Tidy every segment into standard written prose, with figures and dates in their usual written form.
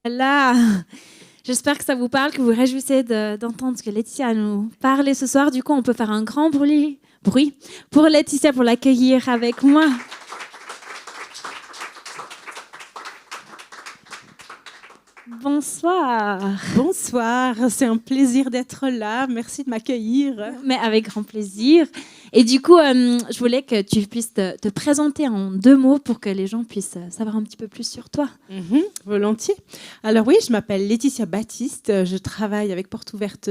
Là, j'espère que ça vous parle, que vous vous réjouissez d'entendre ce que Laetitia a nous parler ce soir. Du coup, on peut faire un grand bruit pour Laetitia, pour l'accueillir avec moi. Bonsoir. Bonsoir, c'est un plaisir d'être là. Merci de m'accueillir. Mais avec grand plaisir. Et du coup, je voulais que tu puisses te présenter en 2 mots pour que les gens puissent savoir un petit peu plus sur toi. Volontiers. Alors oui, je m'appelle Laetitia Baptiste. Je travaille avec Porte Ouverte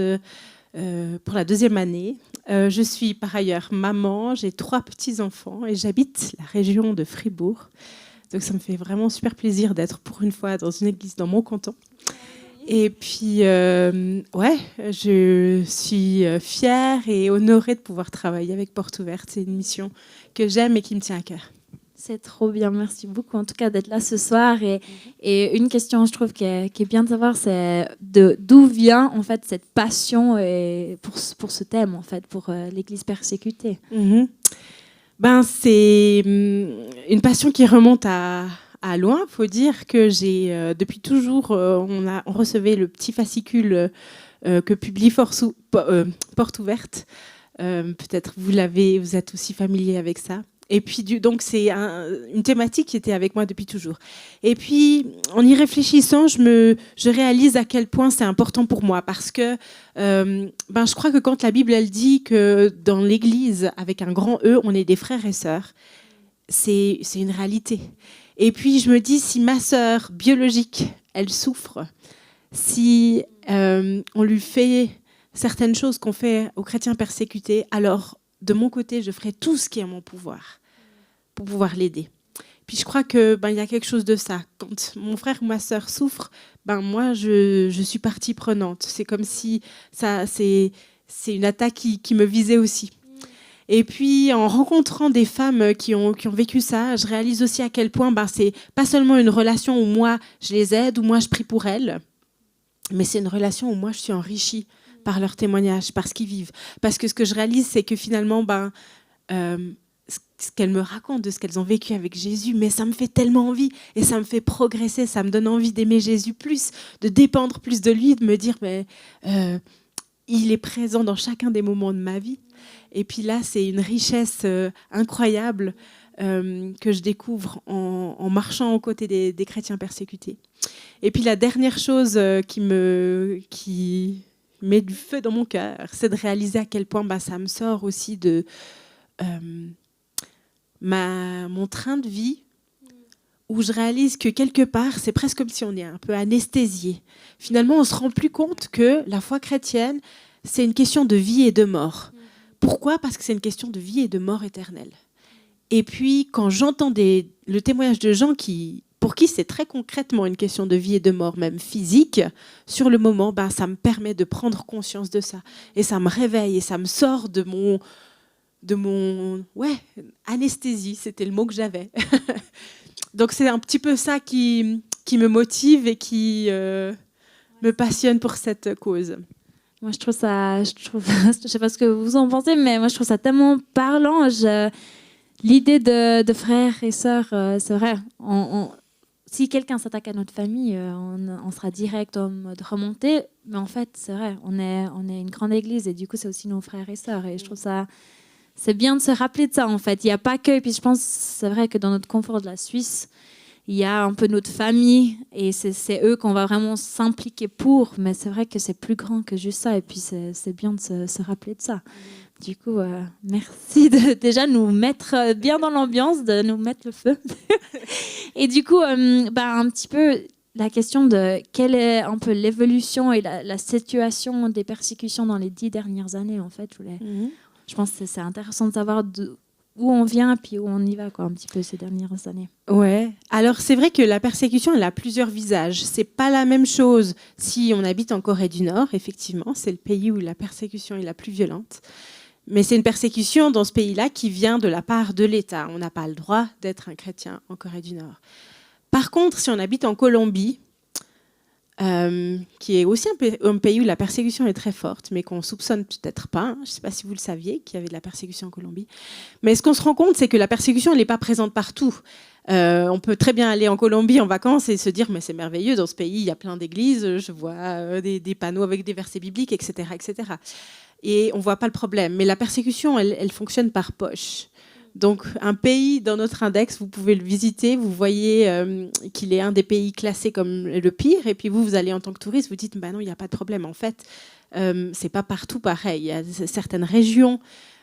pour la 2e année. Je suis par ailleurs maman, j'ai 3 petits-enfants et j'habite la région de Fribourg. Donc ça me fait vraiment super plaisir d'être pour une fois dans une église dans mon canton. Et puis, je suis fière et honorée de pouvoir travailler avec Porte Ouverte. C'est une mission que j'aime et qui me tient à cœur. C'est trop bien, merci beaucoup en tout cas d'être là ce soir. Et une question, je trouve, qui est bien de savoir, c'est d'où vient en fait cette passion pour ce thème, en fait, pour l'Église persécutée. C'est une passion qui remonte à loin. Il faut dire que j'ai, depuis toujours, on recevait le petit fascicule que publie Porte Ouverte. Peut-être vous êtes aussi familier avec ça. Et puis, donc, c'est une thématique qui était avec moi depuis toujours. Et puis, en y réfléchissant, je réalise à quel point c'est important pour moi. Parce que je crois que quand la Bible, elle dit que dans l'Église, avec un grand E, on est des frères et sœurs, c'est une réalité. Et puis, je me dis, si ma sœur biologique, elle souffre, si on lui fait certaines choses qu'on fait aux chrétiens persécutés, alors de mon côté, je ferai tout ce qui est en mon pouvoir pour pouvoir l'aider. Puis je crois que y a quelque chose de ça. Quand mon frère ou ma sœur souffre, moi, je suis partie prenante. C'est comme si c'est une attaque qui me visait aussi. Et puis, en rencontrant des femmes qui ont vécu ça, je réalise aussi à quel point c'est pas seulement une relation où moi, je les aide, où moi, je prie pour elles, mais c'est une relation où moi, je suis enrichie par leurs témoignages, par ce qu'ils vivent. Parce que ce que je réalise, c'est que finalement, ce qu'elles me racontent de ce qu'elles ont vécu avec Jésus, mais ça me fait tellement envie et ça me fait progresser, ça me donne envie d'aimer Jésus plus, de dépendre plus de lui, de me dire, il est présent dans chacun des moments de ma vie. Et puis là, c'est une richesse incroyable que je découvre en marchant aux côtés des chrétiens persécutés. Et puis la dernière chose qui met du feu dans mon cœur, c'est de réaliser à quel point ça me sort aussi de mon train de vie, où je réalise que quelque part, c'est presque comme si on est un peu anesthésié. Finalement, on ne se rend plus compte que la foi chrétienne, c'est une question de vie et de mort. Pourquoi ? Parce que c'est une question de vie et de mort éternelle. Et puis, quand j'entends le témoignage de gens pour qui c'est très concrètement une question de vie et de mort, même physique, sur le moment, ça me permet de prendre conscience de ça. Et ça me réveille et ça me sort de mon anesthésie, c'était le mot que j'avais. Donc c'est un petit peu ça qui me motive et qui me passionne pour cette cause. Moi, je sais pas ce que vous en pensez, mais moi, je trouve ça tellement parlant. L'idée de frères et sœurs, c'est vrai. Si quelqu'un s'attaque à notre famille, on sera direct en mode remontée. Mais en fait, c'est vrai, on est une grande église et du coup, c'est aussi nos frères et sœurs. Et je trouve ça, c'est bien de se rappeler de ça, en fait. Il n'y a pas que, et puis je pense, c'est vrai que dans notre confort de la Suisse, il y a un peu notre famille et c'est eux qu'on va vraiment s'impliquer pour. Mais c'est vrai que c'est plus grand que juste ça. Et puis, c'est bien de se rappeler de ça. Du coup, merci de déjà nous mettre bien dans l'ambiance, de nous mettre le feu. Et du coup, un petit peu la question de quelle est un peu l'évolution et la situation des persécutions dans les 10 dernières années, en fait. Je pense que c'est intéressant de savoir où on vient puis où on y va, un petit peu ces dernières années. Ouais. Alors, c'est vrai que la persécution, elle a plusieurs visages. C'est pas la même chose si on habite en Corée du Nord, effectivement. C'est le pays où la persécution est la plus violente. Mais c'est une persécution dans ce pays-là qui vient de la part de l'État. On n'a pas le droit d'être un chrétien en Corée du Nord. Par contre, si on habite en Colombie, qui est aussi un pays où la persécution est très forte, mais qu'on soupçonne peut-être pas. Je ne sais pas si vous le saviez, qu'il y avait de la persécution en Colombie. Mais ce qu'on se rend compte, c'est que la persécution, elle n'est pas présente partout. On peut très bien aller en Colombie en vacances et se dire mais c'est merveilleux, dans ce pays il y a plein d'églises, je vois des panneaux avec des versets bibliques, etc., etc. Et on ne voit pas le problème. Mais la persécution, elle fonctionne par poche. Donc un pays dans notre index, vous pouvez le visiter, vous voyez qu'il est un des pays classés comme le pire, et puis vous allez en tant que touriste, vous dites bah non, il n'y a pas de problème. En fait, c'est pas partout pareil. Il y a certaines régions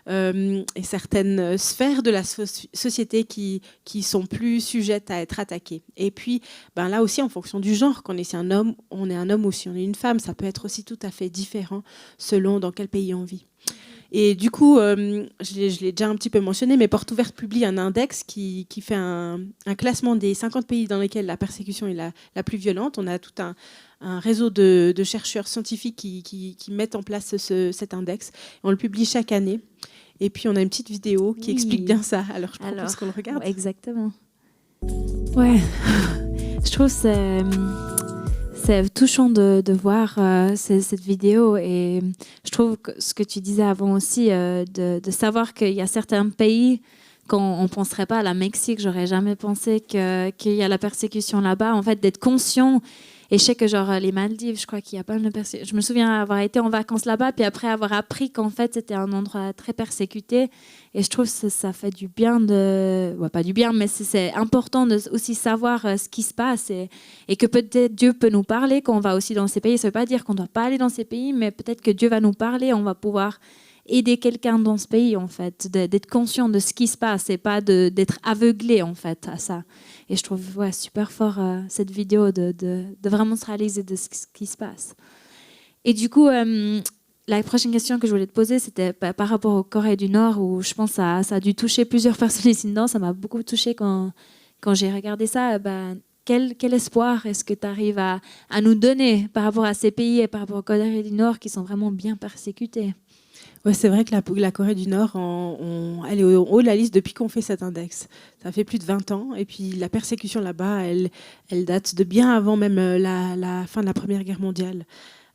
et certaines sphères de la société qui sont plus sujettes à être attaquées. Et puis là aussi, en fonction du genre, qu'on est un homme, on est un homme ou si on est une femme, ça peut être aussi tout à fait différent selon dans quel pays on vit. Et du coup, je l'ai déjà un petit peu mentionné, mais Portes Ouvertes publie un index qui fait un classement des 50 pays dans lesquels la persécution est la plus violente. On a tout un réseau de chercheurs scientifiques qui mettent en place cet index. On le publie chaque année. Et puis, on a une petite vidéo qui explique bien ça. Alors, je propose qu'on le regarde. Exactement. Ouais, je trouve que c'est touchant de voir cette vidéo, et je trouve que ce que tu disais avant aussi, de savoir qu'il y a certains pays qu'on ne penserait pas. À la Mexique, j'aurais jamais pensé qu'il y a la persécution là-bas. En fait, d'être conscient. Et je sais que les Maldives, je crois qu'il y a pas mal de persécutions. Je me souviens avoir été en vacances là-bas, puis après avoir appris qu'en fait c'était un endroit très persécuté. Et je trouve que ça fait du bien pas du bien, mais c'est important de aussi savoir ce qui se passe, et que peut-être Dieu peut nous parler quand on va aussi dans ces pays. Ça ne veut pas dire qu'on ne doit pas aller dans ces pays, mais peut-être que Dieu va nous parler, on va pouvoir aider quelqu'un dans ce pays, en fait, d'être conscient de ce qui se passe et pas d'être aveuglé, en fait, à ça. Et je trouve super fort cette vidéo de vraiment se réaliser de ce qui se passe. Et du coup, la prochaine question que je voulais te poser, c'était par rapport au Corée du Nord, où je pense que ça a dû toucher plusieurs personnes ici dedans. Ça m'a beaucoup touchée quand j'ai regardé ça. Quel espoir est-ce que tu arrives à nous donner par rapport à ces pays et par rapport au Corée du Nord qui sont vraiment bien persécutés? Ouais, c'est vrai que la Corée du Nord, elle est au haut de la liste depuis qu'on fait cet index. Ça fait plus de 20 ans. Et puis la persécution là-bas, elle date de bien avant même la fin de la Première Guerre mondiale,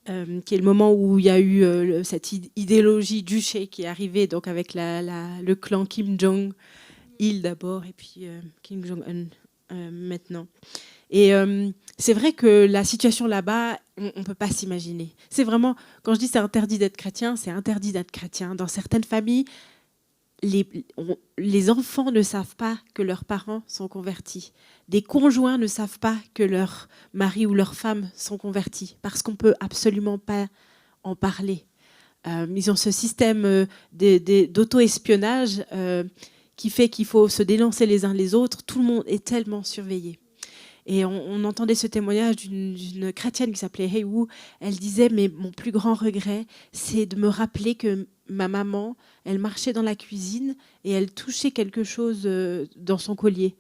qui est le moment où il y a eu cette idéologie juché qui est arrivée, donc avec le clan Kim Jong-il d'abord, et puis Kim Jong-un maintenant. Et c'est vrai que la situation là-bas, on ne peut pas s'imaginer. C'est vraiment, quand je dis c'est interdit d'être chrétien, c'est interdit d'être chrétien. Dans certaines familles, les enfants ne savent pas que leurs parents sont convertis. Des conjoints ne savent pas que leur mari ou leur femme sont convertis, parce qu'on ne peut absolument pas en parler. Ils ont ce système d'auto-espionnage qui fait qu'il faut se dénoncer les uns les autres. Tout le monde est tellement surveillé. Et on entendait ce témoignage d'une chrétienne qui s'appelait Heywu. Elle disait, mais mon plus grand regret, c'est de me rappeler que ma maman, elle marchait dans la cuisine et elle touchait quelque chose dans son collier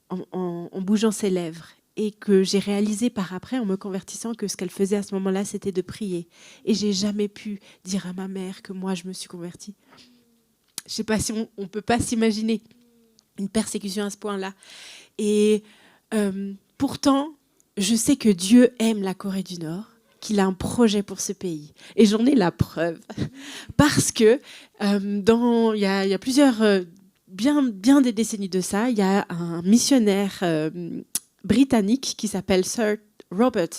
en bougeant ses lèvres. Et que j'ai réalisé par après, en me convertissant, que ce qu'elle faisait à ce moment-là, c'était de prier. Et j'ai jamais pu dire à ma mère que moi, je me suis convertie. Je ne sais pas si on peut pas s'imaginer une persécution à ce point-là. Et pourtant, je sais que Dieu aime la Corée du Nord, qu'il a un projet pour ce pays. Et j'en ai la preuve. Parce que il y a plusieurs, bien des décennies de ça, il y a un missionnaire britannique qui s'appelle Sir Robert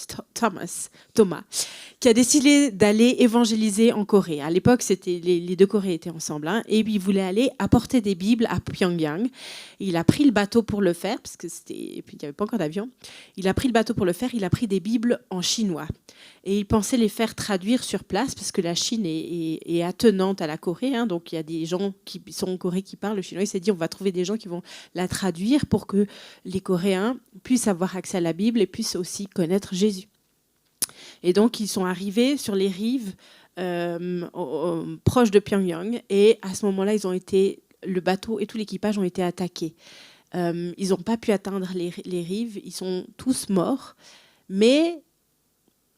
Thomas, qui a décidé d'aller évangéliser en Corée. À l'époque, les deux Corées étaient ensemble, et puis il voulait aller apporter des Bibles à Pyongyang. Il a pris le bateau pour le faire, parce que il n'y avait pas encore d'avion. Il a pris le bateau pour le faire, il a pris des Bibles en chinois. Et il pensait les faire traduire sur place, parce que la Chine est attenante à la Corée, donc il y a des gens qui sont en Corée qui parlent le chinois. Il s'est dit, on va trouver des gens qui vont la traduire pour que les Coréens puissent avoir accès à la Bible et puissent aussi connaître Jésus. Et donc, ils sont arrivés sur les rives proches de Pyongyang. Et à ce moment-là, le bateau et tout l'équipage ont été attaqués. Ils n'ont pas pu atteindre les rives. Ils sont tous morts. Mais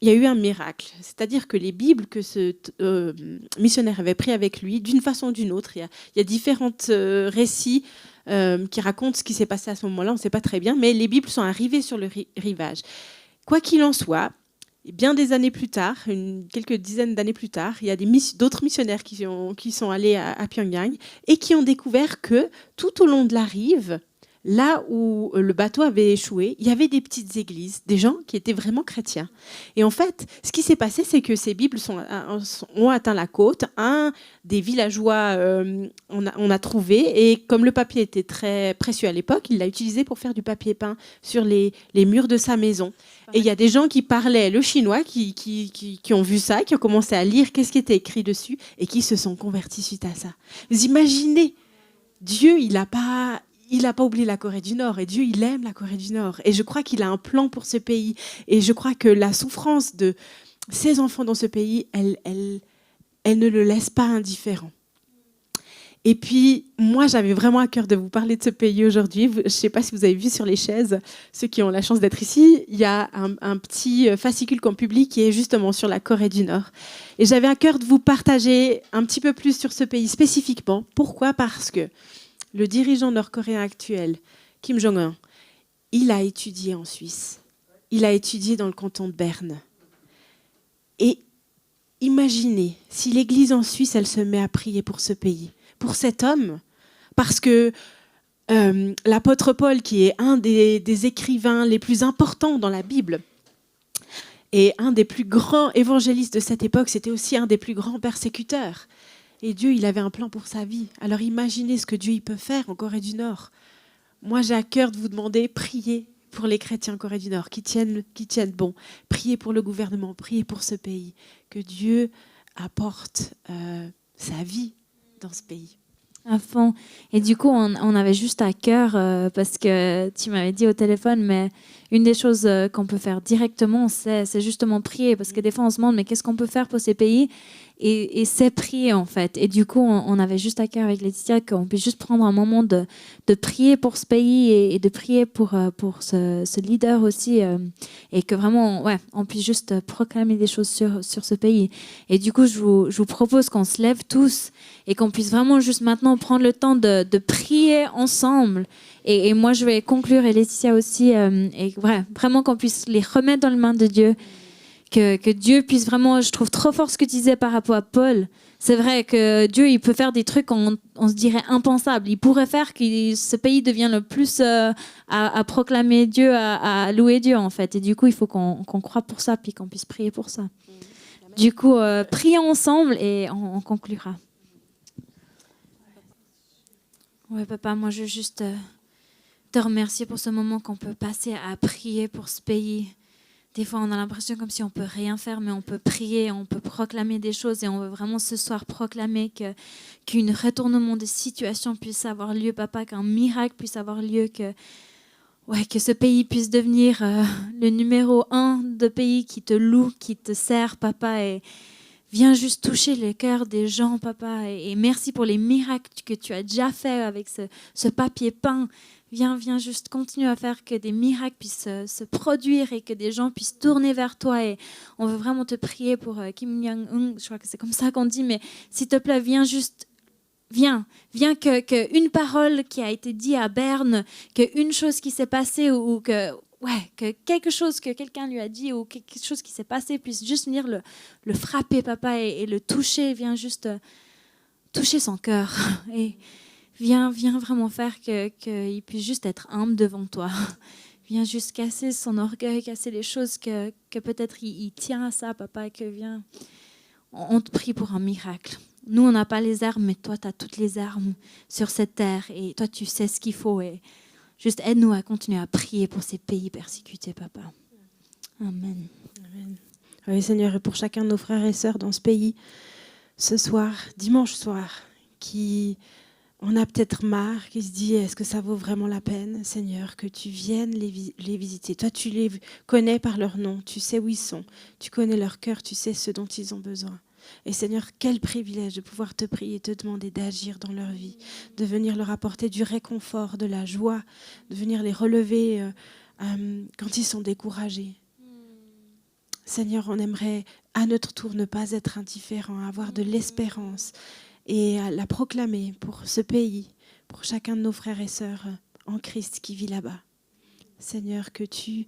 il y a eu un miracle. C'est-à-dire que les Bibles que ce missionnaire avait pris avec lui, d'une façon ou d'une autre, il y a différents récits qui racontent ce qui s'est passé à ce moment-là. On ne sait pas très bien. Mais les Bibles sont arrivées sur le rivage. Quoi qu'il en soit, bien des années plus tard, quelques dizaines d'années plus tard, il y a d'autres missionnaires qui sont allés à Pyongyang et qui ont découvert que tout au long de la rive, là où le bateau avait échoué, il y avait des petites églises, des gens qui étaient vraiment chrétiens. Et en fait, ce qui s'est passé, c'est que ces Bibles ont atteint la côte. Un des villageois, on a trouvé, et comme le papier était très précieux à l'époque, il l'a utilisé pour faire du papier peint sur les murs de sa maison. Et il y a des gens qui parlaient le chinois, qui ont vu ça, qui ont commencé à lire qu'est-ce qui était écrit dessus, et qui se sont convertis suite à ça. Vous imaginez, Dieu, il n'a pas oublié la Corée du Nord, et Dieu, il aime la Corée du Nord. Et je crois qu'il a un plan pour ce pays. Et je crois que la souffrance de ses enfants dans ce pays, elle ne le laisse pas indifférent. Et puis, moi, j'avais vraiment à cœur de vous parler de ce pays aujourd'hui. Je ne sais pas si vous avez vu sur les chaises, ceux qui ont la chance d'être ici, il y a un petit fascicule qu'on publie qui est justement sur la Corée du Nord. Et j'avais à cœur de vous partager un petit peu plus sur ce pays spécifiquement. Pourquoi ? Parce que le dirigeant nord-coréen actuel, Kim Jong-un, il a étudié en Suisse. Il a étudié dans le canton de Berne. Et imaginez, si l'Église en Suisse, elle se met à prier pour ce pays, pour cet homme, parce que l'apôtre Paul, qui est un des écrivains les plus importants dans la Bible, et un des plus grands évangélistes de cette époque, c'était aussi un des plus grands persécuteurs. Et Dieu, il avait un plan pour sa vie. Alors imaginez ce que Dieu il peut faire en Corée du Nord. Moi, j'ai à cœur de vous demander, priez pour les chrétiens en Corée du Nord, qui tiennent bon. Priez pour le gouvernement, priez pour ce pays. Que Dieu apporte sa vie dans ce pays. À fond. Et du coup, on avait juste à cœur, parce que tu m'avais dit au téléphone, mais une des choses qu'on peut faire directement, c'est justement prier. Parce que des fois, on se demande, mais qu'est-ce qu'on peut faire pour ces pays ? Et c'est prier, en fait. Et du coup, on avait juste à cœur avec Laetitia qu'on puisse juste prendre un moment de prier pour ce pays et de prier pour ce leader aussi. Et que vraiment, ouais, on puisse juste proclamer des choses sur ce pays. Et du coup, je vous propose qu'on se lève tous et qu'on puisse vraiment juste maintenant prendre le temps de prier ensemble. Et moi, je vais conclure, et Laetitia aussi, et ouais, vraiment qu'on puisse les remettre dans les mains de Dieu. Que Dieu puisse vraiment, je trouve trop fort ce que tu disais par rapport à Paul. C'est vrai que Dieu, il peut faire des trucs on se dirait impensables. Il pourrait faire que ce pays devienne le plus à proclamer Dieu, à louer Dieu, en fait. Et du coup, il faut qu'on croie pour ça, puis qu'on puisse prier pour ça. Du coup, prions ensemble et on conclura. Ouais, papa, moi, je veux juste te remercier pour ce moment qu'on peut passer à prier pour ce pays. Des fois, on a l'impression comme si on ne peut rien faire, mais on peut prier, on peut proclamer des choses, et on veut vraiment ce soir proclamer qu'un retournement de situation puisse avoir lieu, papa, qu'un miracle puisse avoir lieu, que ce pays puisse devenir le numéro 1 de pays qui te loue, qui te sert, papa, et viens juste toucher le cœur des gens, papa, et merci pour les miracles que tu as déjà fait avec ce papier peint. Viens juste continuer à faire que des miracles puissent se produire et que des gens puissent tourner vers toi. Et on veut vraiment te prier pour Kim Jong-un, je crois que c'est comme ça qu'on dit, mais s'il te plaît, viens que une parole qui a été dite à Berne, qu'une chose qui s'est passée ou que quelque chose que quelqu'un lui a dit ou quelque chose qui s'est passé puisse juste venir le frapper, papa, et le toucher. Viens juste toucher son cœur et viens vraiment faire qu'il puisse juste être humble devant toi. Viens juste casser son orgueil, casser les choses que peut-être il tient à ça, papa, que viens. On te prie pour un miracle. Nous, on n'a pas les armes, mais toi, tu as toutes les armes sur cette terre. Et toi, tu sais ce qu'il faut. Et juste aide-nous à continuer à prier pour ces pays persécutés, papa. Amen. Amen. Oui, Seigneur, et pour chacun de nos frères et sœurs dans ce pays, ce soir, dimanche soir, qui on a peut-être marre, qui se dit, est-ce que ça vaut vraiment la peine, Seigneur, que tu viennes les visiter. Toi, tu les connais par leur nom, tu sais où ils sont, tu connais leur cœur, tu sais ce dont ils ont besoin. Et Seigneur, quel privilège de pouvoir te prier, te demander d'agir dans leur vie, de venir leur apporter du réconfort, de la joie, de venir les relever quand ils sont découragés. Seigneur, on aimerait à notre tour ne pas être indifférents, avoir de l'espérance et à la proclamer pour ce pays, pour chacun de nos frères et sœurs en Christ qui vit là-bas. Seigneur, que tu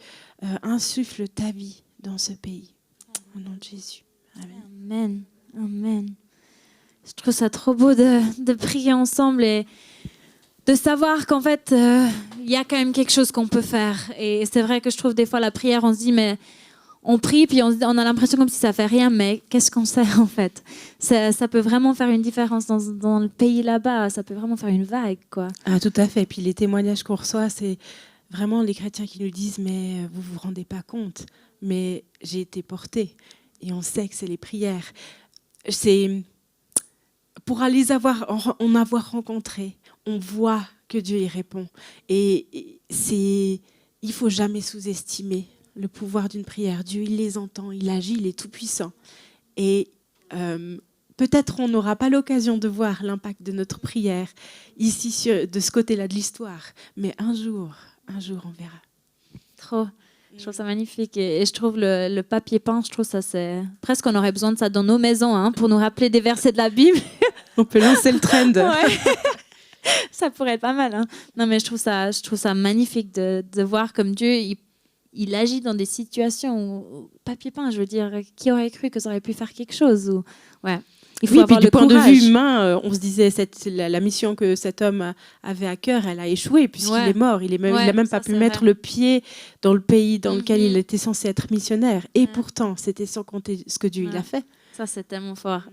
insuffles ta vie dans ce pays. Au nom de Jésus. Amen. Amen. Amen. Je trouve ça trop beau de prier ensemble et de savoir qu'en fait, il y a quand même quelque chose qu'on peut faire. Et c'est vrai que je trouve des fois la prière, on se dit, mais on prie, puis on a l'impression comme si ça fait rien, mais qu'est-ce qu'on sait en fait? Ça peut vraiment faire une différence dans le pays là-bas, ça peut vraiment faire une vague, quoi. Ah, tout à fait. Et puis les témoignages qu'on reçoit, c'est vraiment les chrétiens qui nous disent, mais vous vous rendez pas compte, mais j'ai été portée. Et on sait que c'est les prières. C'est pour les avoir, en avoir rencontré, on voit que Dieu y répond. Et il faut jamais sous-estimer le pouvoir d'une prière. Dieu, il les entend, il agit, il est tout-puissant. Et peut-être on n'aura pas l'occasion de voir l'impact de notre prière ici, de ce côté-là de l'histoire. Mais un jour, on verra. Trop. Je trouve ça magnifique. Et je trouve le papier peint, je trouve ça, c'est... Presque on aurait besoin de ça dans nos maisons, hein, pour nous rappeler des versets de la Bible. On peut lancer le trend. Ouais. Ça pourrait être pas mal. Hein. Non, mais je trouve ça magnifique de voir comme Dieu, il agit dans des situations où, papier peint, je veux dire, qui aurait cru que ça aurait pu faire quelque chose ou... Ouais. Il faut oui, avoir puis du point courage. de vue humain, on se disait la mission que cet homme avait à cœur, elle a échoué puisqu'il est mort. Il n'a même pas pu mettre le pied dans le pays dans lequel il était censé être missionnaire. Et pourtant, c'était sans compter ce que Dieu il a fait. Ça, c'est tellement fort.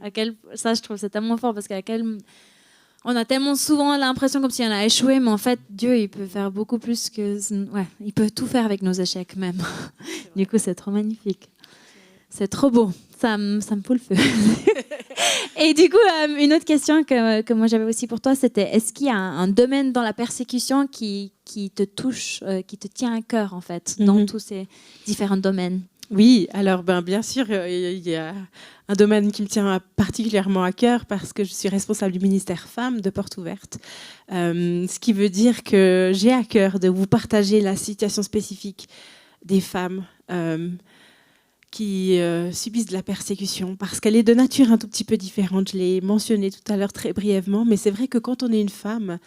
Ça, je trouve, c'est tellement fort parce on a tellement souvent l'impression comme si on a échoué, mais en fait, Dieu, il peut faire beaucoup plus que... Ouais, il peut tout faire avec nos échecs même. Du coup, c'est trop magnifique. C'est trop beau. Ça me fout le feu. Et du coup, une autre question que moi j'avais aussi pour toi, c'était est-ce qu'il y a un domaine dans la persécution qui te touche, qui te tient à cœur en fait, dans tous ces différents domaines? Oui, alors bien sûr, il y a un domaine qui me tient particulièrement à cœur parce que je suis responsable du ministère Femmes de Porte Ouverte. Ce qui veut dire que j'ai à cœur de vous partager la situation spécifique des femmes qui subissent de la persécution parce qu'elle est de nature un tout petit peu différente. Je l'ai mentionné tout à l'heure très brièvement, mais c'est vrai que quand on est une femme,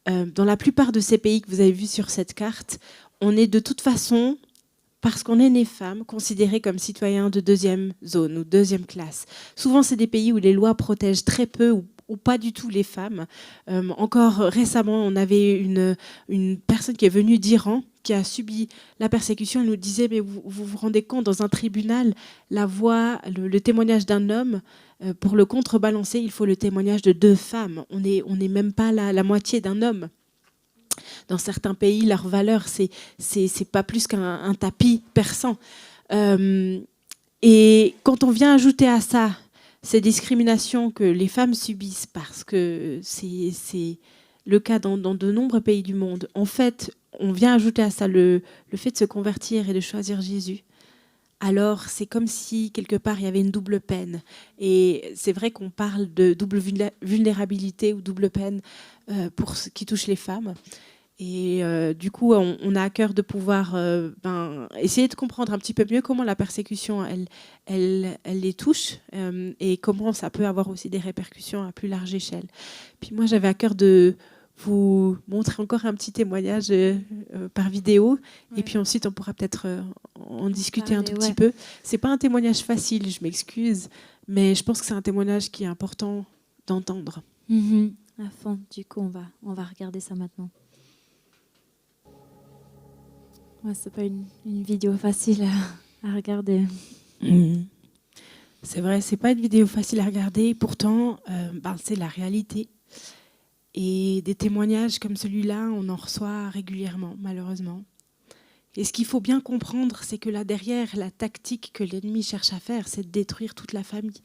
dans la plupart de ces pays que vous avez vus sur cette carte, on est de toute façon, parce qu'on est né femme, considéré comme citoyen de deuxième zone ou deuxième classe. Souvent, c'est des pays où les lois protègent très peu ou pas du tout les femmes. Encore récemment, on avait une personne qui est venue d'Iran, qui a subi la persécution. Elle nous disait, mais vous vous rendez compte, dans un tribunal, la voix, le témoignage d'un homme, pour le contrebalancer, il faut le témoignage de 2 femmes. On n'est même pas la moitié d'un homme. Dans certains pays, leur valeur, c'est pas plus qu'un tapis persan. Et quand on vient ajouter à ça ces discriminations que les femmes subissent, parce que c'est le cas dans de nombreux pays du monde, en fait, on vient ajouter à ça le fait de se convertir et de choisir Jésus. Alors, c'est comme si, quelque part, il y avait une double peine. Et c'est vrai qu'on parle de double vulnérabilité ou double peine pour ce qui touche les femmes. Et du coup, on a à cœur de pouvoir essayer de comprendre un petit peu mieux comment la persécution, elle les touche et comment ça peut avoir aussi des répercussions à plus large échelle. Puis moi, j'avais à cœur de vous montrer encore un petit témoignage par vidéo. Ouais. Et puis ensuite, on pourra peut-être en discuter un tout petit peu. C'est pas un témoignage facile, je m'excuse, mais je pense que c'est un témoignage qui est important d'entendre. À fond. Du coup, on va regarder ça maintenant. Ouais, c'est pas une vidéo facile à regarder. C'est vrai, c'est pas une vidéo facile à regarder. Pourtant, c'est la réalité. Et des témoignages comme celui-là, on en reçoit régulièrement, malheureusement. Et ce qu'il faut bien comprendre, c'est que là derrière, la tactique que l'ennemi cherche à faire, c'est de détruire toute la famille,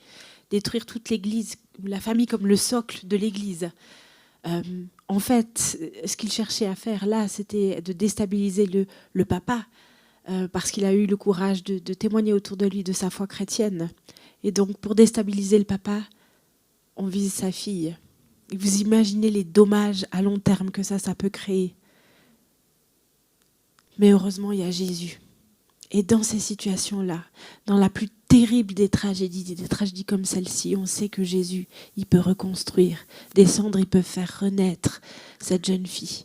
détruire toute l'Église, la famille comme le socle de l'Église. En fait, ce qu'il cherchait à faire là, c'était de déstabiliser le papa, parce qu'il a eu le courage de témoigner autour de lui de sa foi chrétienne. Et donc, pour déstabiliser le papa, on vise sa fille. Et vous imaginez les dommages à long terme que ça peut créer. Mais heureusement, il y a Jésus. Et dans ces situations-là, dans la plus terrible des tragédies comme celle-ci, on sait que Jésus, il peut reconstruire, descendre, il peut faire renaître cette jeune fille.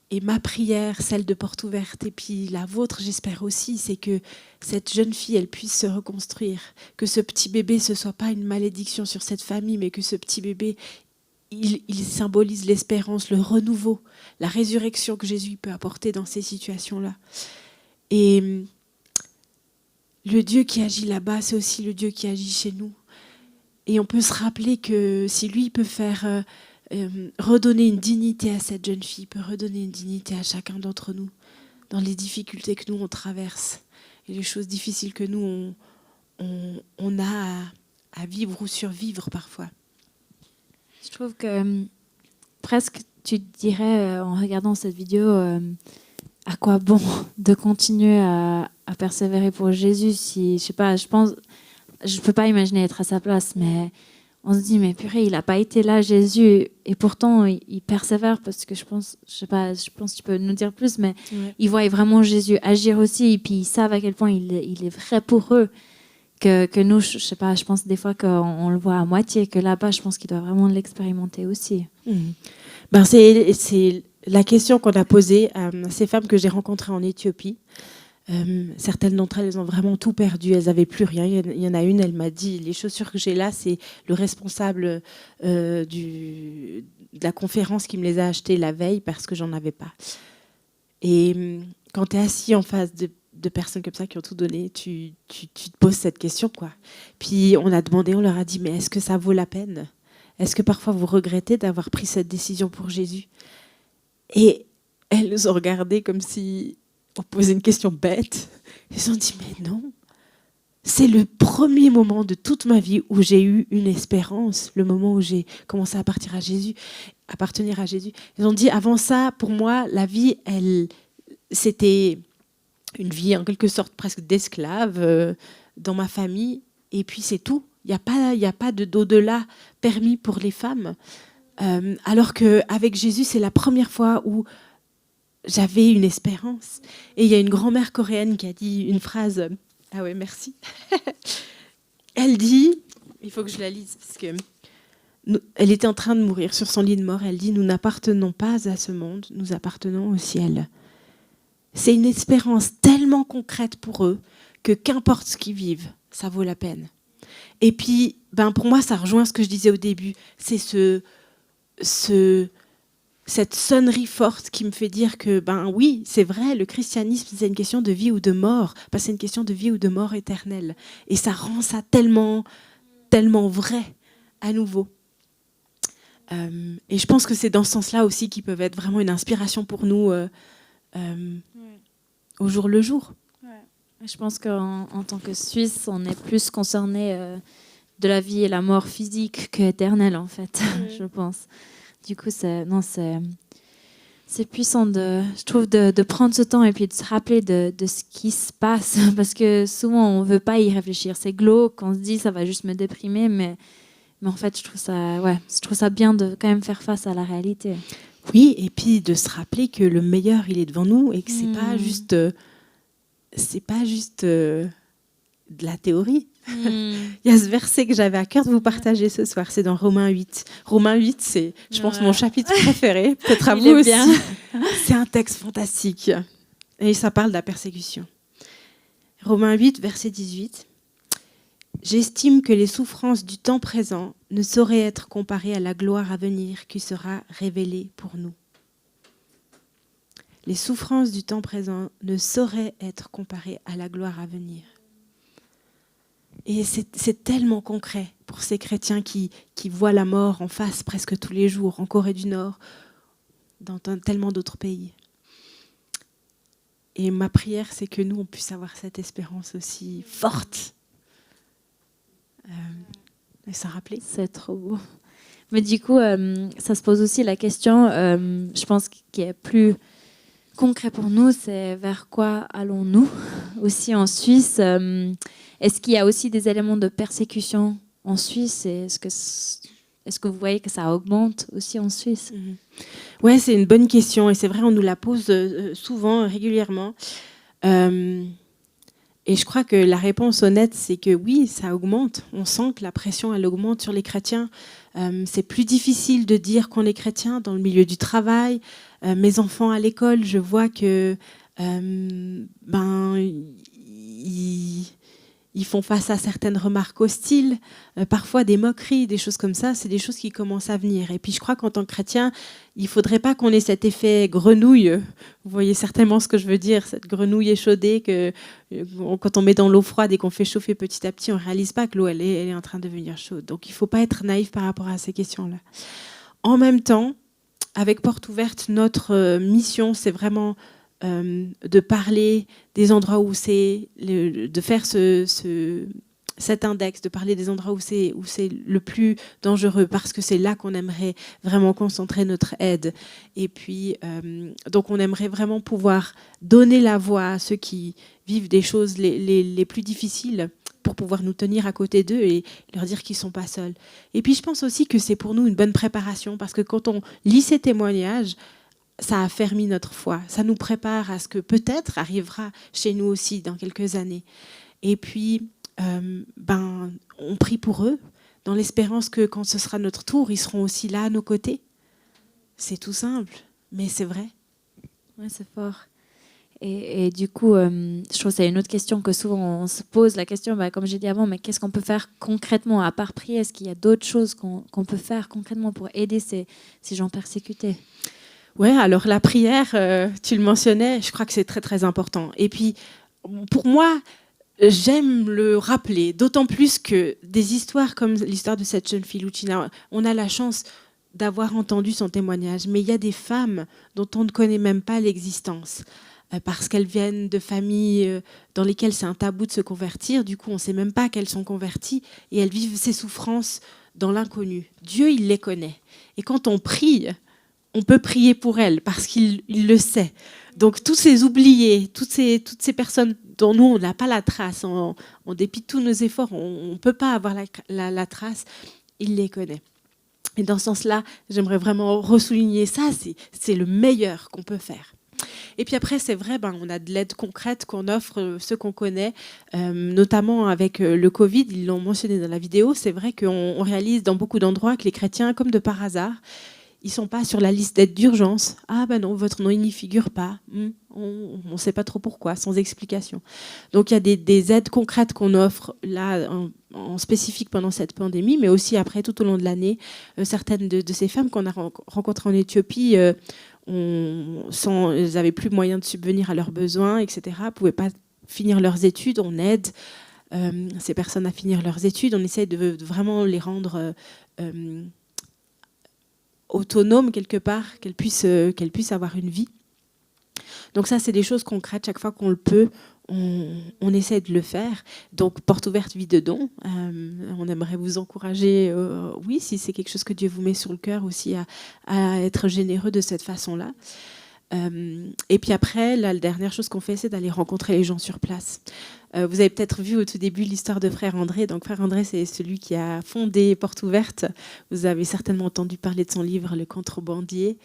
Et ma prière, celle de Porte Ouverte, et puis la vôtre, j'espère aussi, c'est que cette jeune fille, elle puisse se reconstruire, que ce petit bébé, ce ne soit pas une malédiction sur cette famille, mais que ce petit bébé, il symbolise l'espérance, le renouveau, la résurrection que Jésus peut apporter dans ces situations-là. Et le Dieu qui agit là-bas, c'est aussi le Dieu qui agit chez nous. Et on peut se rappeler que si lui peut faire redonner une dignité à cette jeune fille, peut redonner une dignité à chacun d'entre nous, dans les difficultés que nous on traverse, et les choses difficiles que nous on a à vivre ou survivre parfois. Je trouve que presque tu te dirais en regardant cette vidéo à quoi bon de continuer à persévérer pour Jésus si, je sais pas, je peux pas imaginer être à sa place, mais on se dit mais purée, il a pas été là Jésus et pourtant il persévère parce que je pense que tu peux nous dire plus, mais ils voient vraiment Jésus agir aussi et puis ils savent à quel point il est vrai pour eux. Que nous, je sais pas, je pense des fois qu'on le voit à moitié, que là-bas, je pense qu'il doit vraiment l'expérimenter aussi. Ben c'est la question qu'on a posée à ces femmes que j'ai rencontrées en Éthiopie. Certaines d'entre elles ont vraiment tout perdu, elles n'avaient plus rien. Il y en a une, elle m'a dit, les chaussures que j'ai là, c'est le responsable de la conférence qui me les a achetées la veille parce que j'en avais pas. Et quand tu es assis en face de personnes comme ça qui ont tout donné, tu te poses cette question, quoi. Puis on leur a dit, mais est-ce que ça vaut la peine ? Est-ce que parfois vous regrettez d'avoir pris cette décision pour Jésus ? Et elles nous ont regardé comme si on posait une question bête. Elles ont dit, mais non, c'est le premier moment de toute ma vie où j'ai eu une espérance, le moment où j'ai commencé à appartenir à Jésus. Ils ont dit, avant ça, pour moi, la vie, c'était une vie en quelque sorte presque d'esclave dans ma famille, et puis c'est tout. Il n'y a pas d'au-delà permis pour les femmes. Alors qu'avec Jésus, c'est la première fois où j'avais une espérance. Et il y a une grand-mère coréenne qui a dit une phrase. Ah ouais, merci. Elle dit, il faut que je la lise, parce que elle était en train de mourir sur son lit de mort. Elle dit, nous n'appartenons pas à ce monde, nous appartenons au ciel. C'est une espérance tellement concrète pour eux que qu'importe ce qu'ils vivent, ça vaut la peine. Et puis, pour moi, ça rejoint ce que je disais au début. C'est cette sonnerie forte qui me fait dire que, oui, c'est vrai, le christianisme, c'est une question de vie ou de mort. C'est une question de vie ou de mort éternelle. Et ça rend ça tellement, tellement vrai à nouveau. Et je pense que c'est dans ce sens-là aussi qu'ils peuvent être vraiment une inspiration pour nous au jour le jour. Ouais. Je pense qu'en tant que Suisse, on est plus concerné de la vie et la mort physique qu'éternelle, en fait, je pense. Du coup, c'est puissant, je trouve, de prendre ce temps et puis de se rappeler de ce qui se passe, parce que souvent, on ne veut pas y réfléchir. C'est glauque, on se dit ça va juste me déprimer, mais en fait, je trouve ça bien de quand même faire face à la réalité. Oui, et puis de se rappeler que le meilleur, il est devant nous et que c'est pas juste de la théorie. Il y a ce verset que j'avais à cœur de vous partager ce soir, c'est dans Romains 8. Romains 8, c'est, je pense, mon chapitre préféré, peut-être à vous aussi. Bien. C'est un texte fantastique et ça parle de la persécution. Romains 8, verset 18. J'estime que les souffrances du temps présent ne sauraient être comparées à la gloire à venir qui sera révélée pour nous. Les souffrances du temps présent ne sauraient être comparées à la gloire à venir. Et c'est tellement concret pour ces chrétiens qui voient la mort en face presque tous les jours, en Corée du Nord, dans tellement d'autres pays. Et ma prière, c'est que nous, on puisse avoir cette espérance aussi forte. Et ça rappelait. C'est trop beau. Mais du coup, ça se pose aussi la question, je pense, qui est plus concret pour nous, c'est vers quoi allons-nous aussi en Suisse. Est-ce qu'il y a aussi des éléments de persécution en Suisse? Est-ce que vous voyez que ça augmente aussi en Suisse? Ouais, c'est une bonne question et c'est vrai, on nous la pose souvent, régulièrement. Et je crois que la réponse honnête, c'est que oui, ça augmente. On sent que la pression, elle augmente sur les chrétiens. C'est plus difficile de dire qu'on est chrétien dans le milieu du travail. Mes enfants à l'école, je vois que ils ils font face à certaines remarques hostiles, parfois des moqueries, des choses comme ça. C'est des choses qui commencent à venir. Et puis je crois qu'en tant que chrétien, il ne faudrait pas qu'on ait cet effet grenouille. Vous voyez certainement ce que je veux dire, cette grenouille échaudée que quand on met dans l'eau froide et qu'on fait chauffer petit à petit, on ne réalise pas que l'eau elle est en train de devenir chaude. Donc il ne faut pas être naïf par rapport à ces questions-là. En même temps, avec Porte Ouverte, notre mission, c'est vraiment de parler des endroits où c'est, de faire cet index, de parler des endroits où c'est le plus dangereux, parce que c'est là qu'on aimerait vraiment concentrer notre aide. Et puis, donc on aimerait vraiment pouvoir donner la voix à ceux qui vivent des choses les plus difficiles, pour pouvoir nous tenir à côté d'eux et leur dire qu'ils ne sont pas seuls. Et puis je pense aussi que c'est pour nous une bonne préparation, parce que quand on lit ces témoignages, ça affermit notre foi, ça nous prépare à ce que peut-être arrivera chez nous aussi dans quelques années. Et puis, on prie pour eux, dans l'espérance que quand ce sera notre tour, ils seront aussi là à nos côtés. C'est tout simple, mais c'est vrai. Ouais, c'est fort. Et du coup, je trouve que c'est une autre question que souvent on se pose, la question, comme j'ai dit avant, mais qu'est-ce qu'on peut faire concrètement, à part prier? Est-ce qu'il y a d'autres choses qu'on peut faire concrètement pour aider ces gens persécutés? Ouais, alors la prière, tu le mentionnais, je crois que c'est très très important. Et puis, pour moi, j'aime le rappeler, d'autant plus que des histoires comme l'histoire de cette jeune fille Lucina, on a la chance d'avoir entendu son témoignage, mais il y a des femmes dont on ne connaît même pas l'existence, parce qu'elles viennent de familles dans lesquelles c'est un tabou de se convertir, du coup on ne sait même pas qu'elles sont converties, et elles vivent ces souffrances dans l'inconnu. Dieu, il les connaît. Et quand on prie, on peut prier pour elles, parce qu'il le sait. Donc tous ces oubliés, toutes ces personnes dont nous, on n'a pas la trace, en dépit de tous nos efforts, on ne peut pas avoir la trace, il les connaît. Et dans ce sens-là, j'aimerais vraiment ressouligner ça, c'est le meilleur qu'on peut faire. Et puis après, c'est vrai, on a de l'aide concrète qu'on offre, ceux qu'on connaît, notamment avec le Covid, ils l'ont mentionné dans la vidéo, c'est vrai qu'on réalise dans beaucoup d'endroits que les chrétiens, comme de par hasard, ils ne sont pas sur la liste d'aide d'urgence. Ah non, votre nom, il n'y figure pas. On ne sait pas trop pourquoi, sans explication. Donc il y a des aides concrètes qu'on offre là en spécifique pendant cette pandémie, mais aussi après tout au long de l'année. Certaines de ces femmes qu'on a rencontrées en Éthiopie, elles n'avaient plus moyen de subvenir à leurs besoins, etc. Elles ne pouvaient pas finir leurs études. On aide ces personnes à finir leurs études. On essaie de vraiment les rendre autonomes quelque part, qu'elles puissent avoir une vie. Donc ça, c'est des choses concrètes. Chaque fois qu'on le peut, on essaie de le faire. Donc, Porte Ouverte, vie de dons. On aimerait vous encourager, oui, si c'est quelque chose que Dieu vous met sur le cœur aussi, à être généreux de cette façon-là. Et puis après, la dernière chose qu'on fait, c'est d'aller rencontrer les gens sur place. Vous avez peut-être vu au tout début l'histoire de Frère André. Donc Frère André, c'est celui qui a fondé Porte Ouverte. Vous avez certainement entendu parler de son livre Le Contrebandier.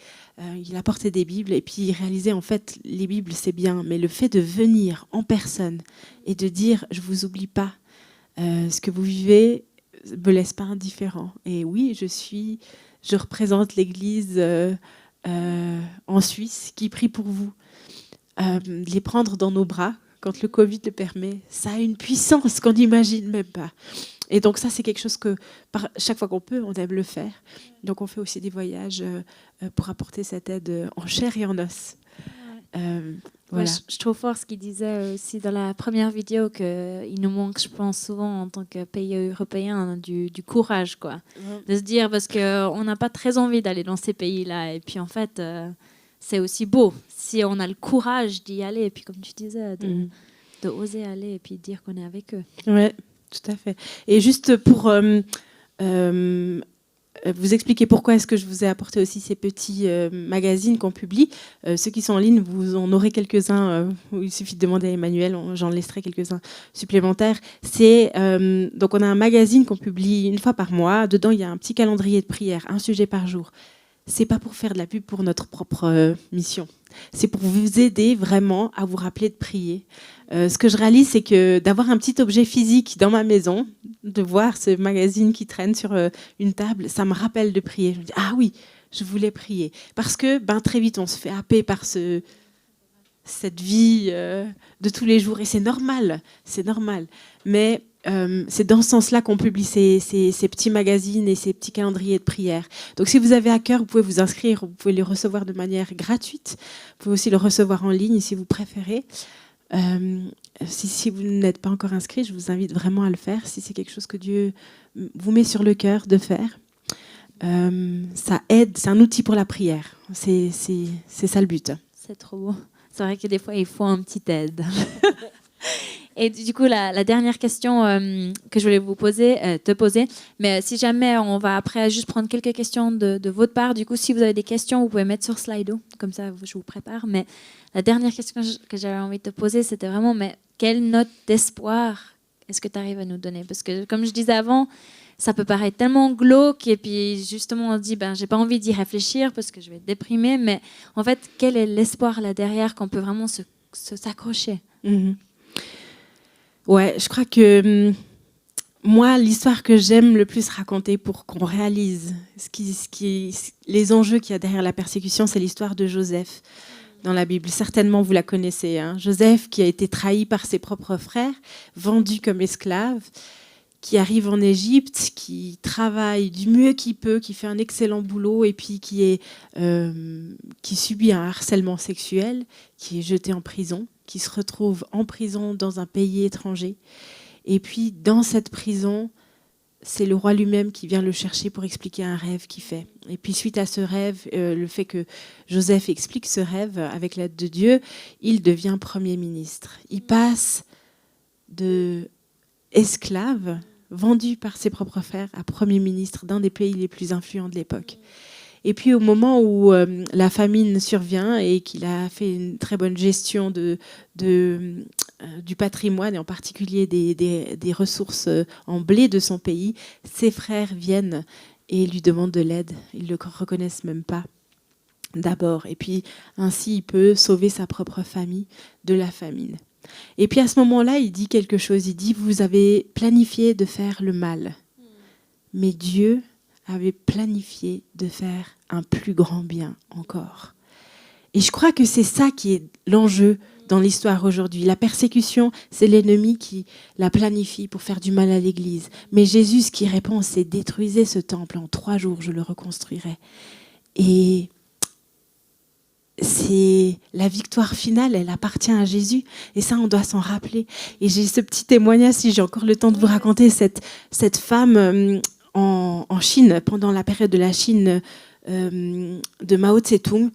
Il a porté des Bibles et puis il réalisait en fait, les Bibles c'est bien, mais le fait de venir en personne et de dire je vous oublie pas, ce que vous vivez me laisse pas indifférent. Et oui, je représente l'Église en Suisse qui prie pour vous. Les prendre dans nos bras quand le Covid le permet, ça a une puissance qu'on n'imagine même pas. Et donc ça, c'est quelque chose que chaque fois qu'on peut, on aime le faire. Donc on fait aussi des voyages pour apporter cette aide en chair et en os. Voilà. Je trouve fort ce qu'il disait aussi dans la première vidéo, qu'il nous manque, je pense, souvent en tant que pays européen, du courage, quoi. De se dire, parce qu'on n'a pas très envie d'aller dans ces pays-là. Et puis en fait, c'est aussi beau si on a le courage d'y aller. Et puis comme tu disais, de oser aller et puis dire qu'on est avec eux. Oui, tout à fait. Et juste pour vous expliquer pourquoi est-ce que je vous ai apporté aussi ces petits magazines qu'on publie. Ceux qui sont en ligne, vous en aurez quelques-uns. Il suffit de demander à Emmanuel, j'en laisserai quelques-uns supplémentaires. Donc on a un magazine qu'on publie une fois par mois. Dedans, il y a un petit calendrier de prière, un sujet par jour. C'est pas pour faire de la pub pour notre propre mission. C'est pour vous aider vraiment à vous rappeler de prier. Ce que je réalise, c'est que d'avoir un petit objet physique dans ma maison, de voir ce magazine qui traîne sur une table, ça me rappelle de prier. Je me dis, ah oui, je voulais prier. Parce que très vite, on se fait happer par ce cette vie de tous les jours. Et c'est normal. Mais c'est dans ce sens-là qu'on publie ces petits magazines et ces petits calendriers de prière. Donc si vous avez à cœur, vous pouvez vous inscrire, vous pouvez les recevoir de manière gratuite. Vous pouvez aussi le recevoir en ligne si vous préférez. Si vous n'êtes pas encore inscrit, je vous invite vraiment à le faire, si c'est quelque chose que Dieu vous met sur le cœur de faire. Ça aide, c'est un outil pour la prière. C'est ça le but. C'est trop beau. C'est vrai que des fois, il faut un petit aide. Et du coup, la dernière question que je voulais te poser, mais si jamais on va après juste prendre quelques questions de votre part, du coup, si vous avez des questions, vous pouvez mettre sur Slido, comme ça je vous prépare. Mais la dernière question que j'avais envie de te poser, c'était vraiment, mais quelle note d'espoir est-ce que tu arrives à nous donner? Parce que comme je disais avant, ça peut paraître tellement glauque et puis justement on se dit, j'ai pas envie d'y réfléchir parce que je vais être déprimée, mais en fait, quel est l'espoir là derrière qu'on peut vraiment s'accrocher? Ouais, je crois que moi, l'histoire que j'aime le plus raconter pour qu'on réalise les enjeux qu'il y a derrière la persécution, c'est l'histoire de Joseph dans la Bible. Certainement, vous la connaissez. Joseph qui a été trahi par ses propres frères, vendu comme esclave, qui arrive en Égypte, qui travaille du mieux qu'il peut, qui fait un excellent boulot et puis qui subit un harcèlement sexuel, qui est jeté en prison, qui se retrouve en prison dans un pays étranger. Et puis, dans cette prison, c'est le roi lui-même qui vient le chercher pour expliquer un rêve qu'il fait. Et puis, suite à ce rêve, le fait que Joseph explique ce rêve avec l'aide de Dieu, il devient Premier ministre. Il passe de esclave, vendu par ses propres frères, à Premier ministre d'un des pays les plus influents de l'époque. Et puis au moment où la famine survient et qu'il a fait une très bonne gestion du patrimoine et en particulier des ressources en blé de son pays, ses frères viennent et lui demandent de l'aide. Ils ne le reconnaissent même pas d'abord. Et puis ainsi, il peut sauver sa propre famille de la famine. Et puis à ce moment-là, il dit quelque chose. Il dit, vous avez planifié de faire le mal, mais Dieu avait planifié de faire un plus grand bien encore. Et je crois que c'est ça qui est l'enjeu dans l'histoire aujourd'hui. La persécution, c'est l'ennemi qui la planifie pour faire du mal à l'Église. Mais Jésus, ce qui répond, c'est « détruisez ce temple, en 3 jours, je le reconstruirai ». Et c'est la victoire finale, elle appartient à Jésus. Et ça, on doit s'en rappeler. Et j'ai ce petit témoignage, si j'ai encore le temps de vous raconter, cette femme en Chine, pendant la période de la Chine de Mao Tse-tung.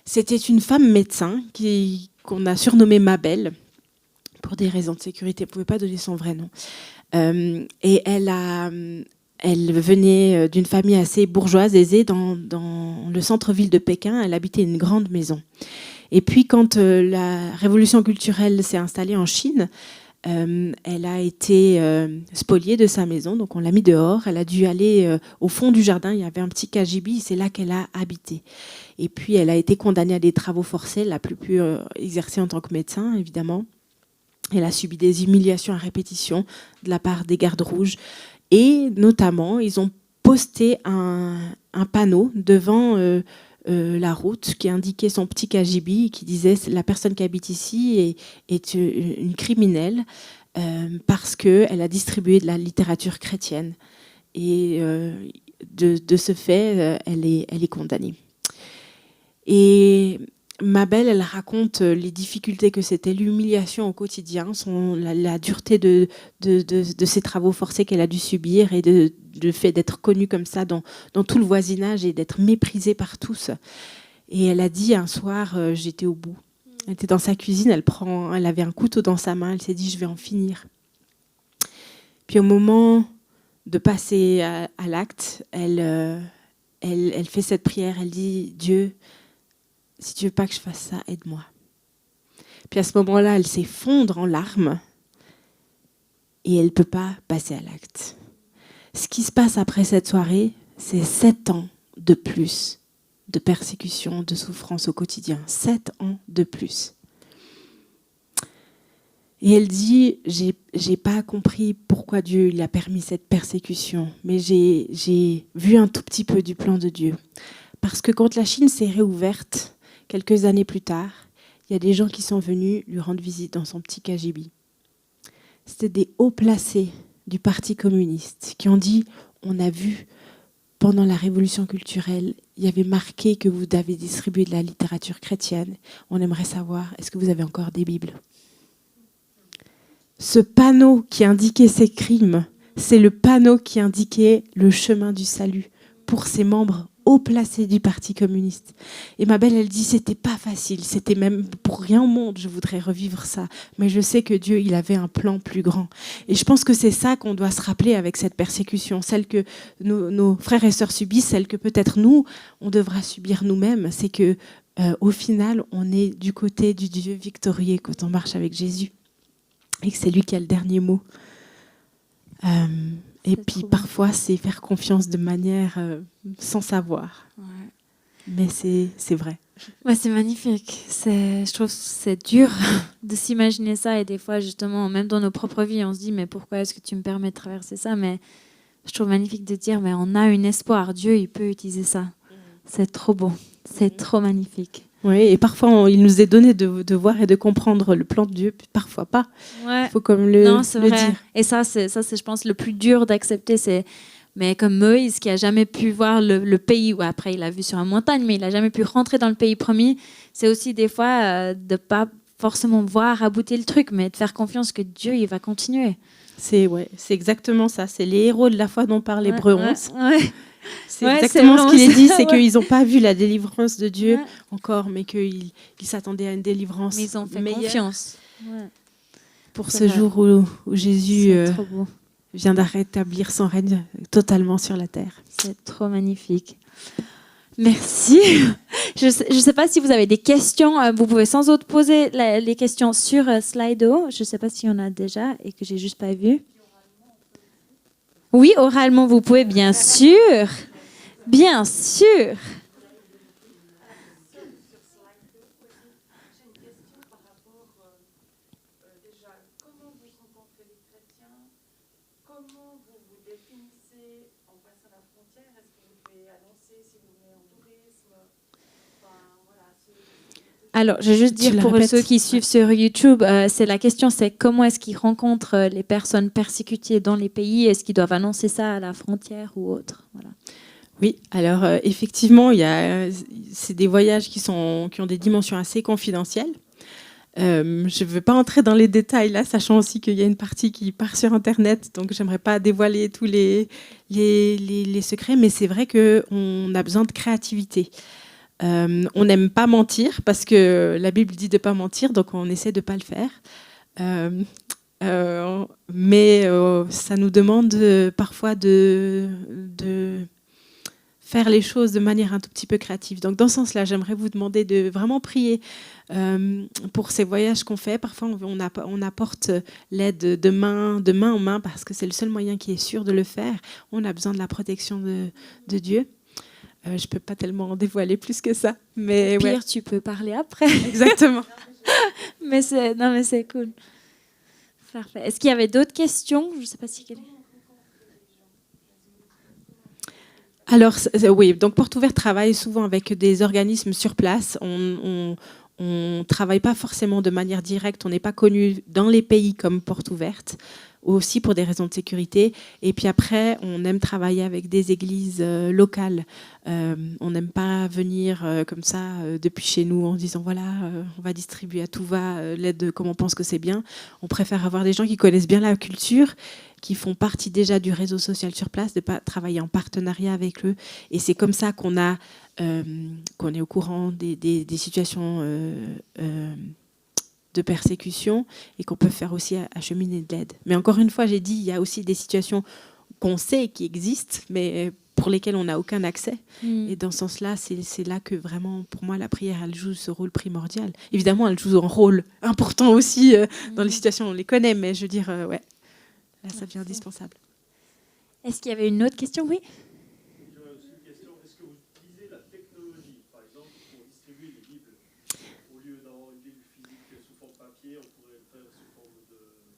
C'était une femme médecin qu'on a surnommée Mabel, pour des raisons de sécurité. Elle ne pouvait pas donner son vrai nom. Et elle venait d'une famille assez bourgeoise, aisée, dans le centre-ville de Pékin. Elle habitait une grande maison. Et puis, quand la révolution culturelle s'est installée en Chine, elle a été spoliée de sa maison, donc on l'a mis dehors. Elle a dû aller au fond du jardin, il y avait un petit cagibi, c'est là qu'elle a habité. Et puis elle a été condamnée à des travaux forcés, elle n'a plus pu exercer en tant que médecin, évidemment. Elle a subi des humiliations à répétition de la part des gardes rouges. Et notamment, ils ont posté un panneau devant la route qui indiquait son petit cagibi, qui disait « La personne qui habite ici est une criminelle parce qu'elle a distribué de la littérature chrétienne. » Et de ce fait, elle est condamnée. Et Mabel, elle raconte les difficultés que c'était, l'humiliation au quotidien, la dureté de ces travaux forcés qu'elle a dû subir et le fait d'être connue comme ça dans tout le voisinage et d'être méprisée par tous. Et elle a dit un soir, j'étais au bout. Elle était dans sa cuisine, elle avait un couteau dans sa main, elle s'est dit, je vais en finir. Puis au moment de passer à l'acte, elle fait cette prière, elle dit, Dieu, si tu veux pas que je fasse ça, aide-moi. Puis à ce moment-là, elle s'effondre en larmes et elle ne peut pas passer à l'acte. Ce qui se passe après cette soirée, c'est 7 ans de plus de persécution, de souffrance au quotidien. 7 ans de plus. Et elle dit, j'ai pas compris pourquoi Dieu il a permis cette persécution, mais j'ai vu un tout petit peu du plan de Dieu. Parce que quand la Chine s'est réouverte, quelques années plus tard, il il y a des gens qui sont venus lui rendre visite dans son petit KGB. C'était des hauts placés du Parti communiste qui ont dit, on a vu pendant la révolution culturelle, il y avait marqué que vous avez distribué de la littérature chrétienne. On aimerait savoir, est-ce que vous avez encore des Bibles ? Ce panneau qui indiquait ces crimes, c'est le panneau qui indiquait le chemin du salut pour ces membres haut placés du Parti communiste. Et ma belle, elle dit, c'était pas facile, c'était même pour rien au monde, je voudrais revivre ça. Mais je sais que Dieu, il avait un plan plus grand. Et je pense que c'est ça qu'on doit se rappeler avec cette persécution, celle que nos frères et sœurs subissent, celle que peut-être nous, on devra subir nous-mêmes. C'est que au final, on est du côté du Dieu victorieux quand on marche avec Jésus. Et que c'est lui qui a le dernier mot. Et puis parfois, c'est faire confiance de manière sans savoir. Ouais. Mais c'est vrai. Ouais, c'est magnifique. Je trouve que c'est dur de s'imaginer ça. Et des fois, justement, même dans nos propres vies, on se dit, mais pourquoi est-ce que tu me permets de traverser ça ? Mais je trouve magnifique de dire, mais on a un espoir. Dieu, il peut utiliser ça. C'est trop beau. C'est trop magnifique. Oui, et parfois, il nous est donné de voir et de comprendre le plan de Dieu, puis parfois pas. Ouais. Il faut comme le dire. Et ça, c'est, je pense, le plus dur d'accepter. Mais comme Moïse, qui n'a jamais pu voir le pays, ou après, il l'a vu sur une montagne, mais il n'a jamais pu rentrer dans le pays promis. C'est aussi des fois de ne pas forcément voir aboutir le truc, mais de faire confiance que Dieu, il va continuer. C'est exactement ça. C'est les héros de la foi dont parle Hébreux 11. Ouais. C'est exactement ce qu'il est dit, c'est qu'ils n'ont pas vu la délivrance de Dieu encore, mais qu'ils s'attendaient à une délivrance mais ils ont fait meilleure confiance pour ce jour où Jésus viendra rétablir son règne totalement sur la terre. C'est trop magnifique. Merci. Je ne sais pas si vous avez des questions. Vous pouvez sans autre poser les questions sur Slido. Je ne sais pas s'il y en a déjà et que je n'ai juste pas vu. Oui, oralement, vous pouvez, bien sûr. Bien sûr. J'ai une question par rapport, déjà, comment vous rencontrez les chrétiens ? Comment vous vous définissez en passant la frontière ? Est-ce que vous devez annoncer si vous venez en tourisme ? Alors, je vais juste dire pour ceux qui suivent sur YouTube, la question c'est comment est-ce qu'ils rencontrent les personnes persécutées dans les pays ? Est-ce qu'ils doivent annoncer ça à la frontière ou autre ? Voilà. Oui, alors effectivement, c'est des voyages qui ont des dimensions assez confidentielles. Je ne veux pas entrer dans les détails là, sachant aussi qu'il y a une partie qui part sur Internet, donc j'aimerais pas dévoiler tous les secrets, mais c'est vrai qu'on a besoin de créativité. On n'aime pas mentir parce que la Bible dit de ne pas mentir, donc on essaie de ne pas le faire. Mais ça nous demande parfois de faire les choses de manière un tout petit peu créative. Donc dans ce sens-là, j'aimerais vous demander de vraiment prier pour ces voyages qu'on fait. Parfois, on apporte l'aide de main en main parce que c'est le seul moyen qui est sûr de le faire. On a besoin de la protection de Dieu. Je ne peux pas tellement en dévoiler plus que ça. Mais pire, tu peux parler après. Exactement. mais c'est cool. Parfait. Est-ce qu'il y avait d'autres questions ? Je ne sais pas si... Alors, oui, donc Portes Ouvertes travaille souvent avec des organismes sur place. On ne travaille pas forcément de manière directe. On n'est pas connu dans les pays comme Portes Ouvertes, aussi pour des raisons de sécurité. Et puis après, on aime travailler avec des églises locales. On n'aime pas venir comme ça depuis chez nous en disant voilà, on va distribuer à tout va l'aide comme on pense que c'est bien. On préfère avoir des gens qui connaissent bien la culture, qui font partie déjà du réseau social sur place, de pas travailler en partenariat avec eux. Et c'est comme ça qu'on est au courant des situations de persécution et qu'on peut faire aussi acheminer de l'aide. Mais encore une fois, j'ai dit, il y a aussi des situations qu'on sait qui existent, mais pour lesquelles on n'a aucun accès. Et dans ce sens-là, c'est là que vraiment, pour moi, la prière, elle joue ce rôle primordial. Évidemment, elle joue un rôle important aussi dans les situations où on les connaît, mais je veux dire, ouais, là, ça devient indispensable. Est-ce qu'il y avait une autre question ? Oui.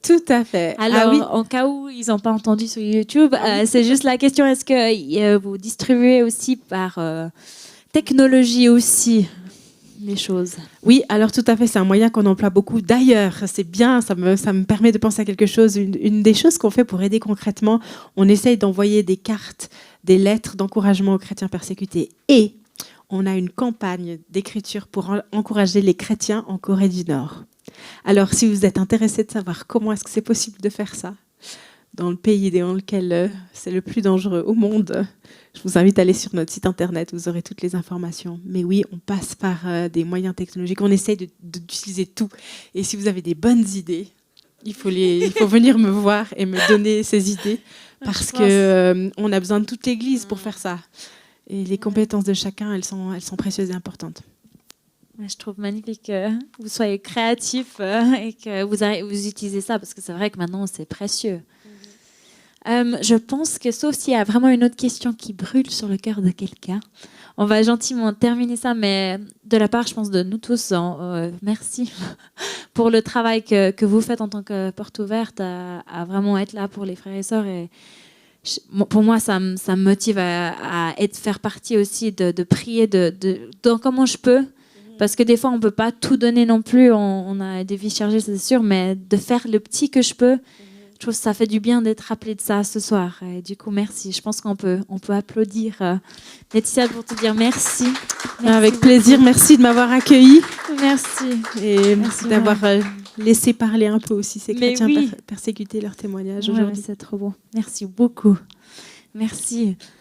Tout à fait. Alors, en cas où ils n'ont pas entendu sur YouTube, c'est juste la question, est-ce que vous distribuez aussi par technologie aussi ? les choses. Oui, alors tout à fait, c'est un moyen qu'on emploie beaucoup. D'ailleurs, c'est bien, ça me permet de penser à quelque chose. Une des choses qu'on fait pour aider concrètement, on essaye d'envoyer des cartes, des lettres d'encouragement aux chrétiens persécutés. Et on a une campagne d'écriture pour encourager les chrétiens en Corée du Nord. Alors, si vous êtes intéressé de savoir comment est-ce que c'est possible de faire ça, dans le pays dans lequel c'est le plus dangereux au monde, je vous invite à aller sur notre site internet, vous aurez toutes les informations. Mais oui, on passe par des moyens technologiques, on essaye d'utiliser tout. Et si vous avez des bonnes idées, il faut venir me voir et me donner ces idées, parce qu'on a besoin de toute l'Église pour faire ça. Et les compétences de chacun, elles sont précieuses et importantes. Je trouve magnifique que vous soyez créatifs et que vous utilisez ça, parce que c'est vrai que maintenant, c'est précieux. Je pense que, sauf s'il y a vraiment une autre question qui brûle sur le cœur de quelqu'un, on va gentiment terminer ça, mais de la part, je pense, de nous tous, merci pour le travail que vous faites en tant que porte ouverte, à vraiment être là pour les frères et sœurs. Et pour moi, ça me motive à faire partie aussi, de prier dans comment je peux. Parce que des fois, on ne peut pas tout donner non plus. On a des vies chargées, c'est sûr, mais de faire le petit que je peux, je trouve que ça fait du bien d'être rappelé de ça ce soir. Et du coup, merci. Je pense qu'on peut applaudir Laetitia pour te dire merci. Avec plaisir. Merci de m'avoir accueillie. Merci. Et merci d'avoir laissé parler un peu aussi ces chrétiens persécutés, leurs témoignages aujourd'hui. C'est trop bon. Merci beaucoup. Merci.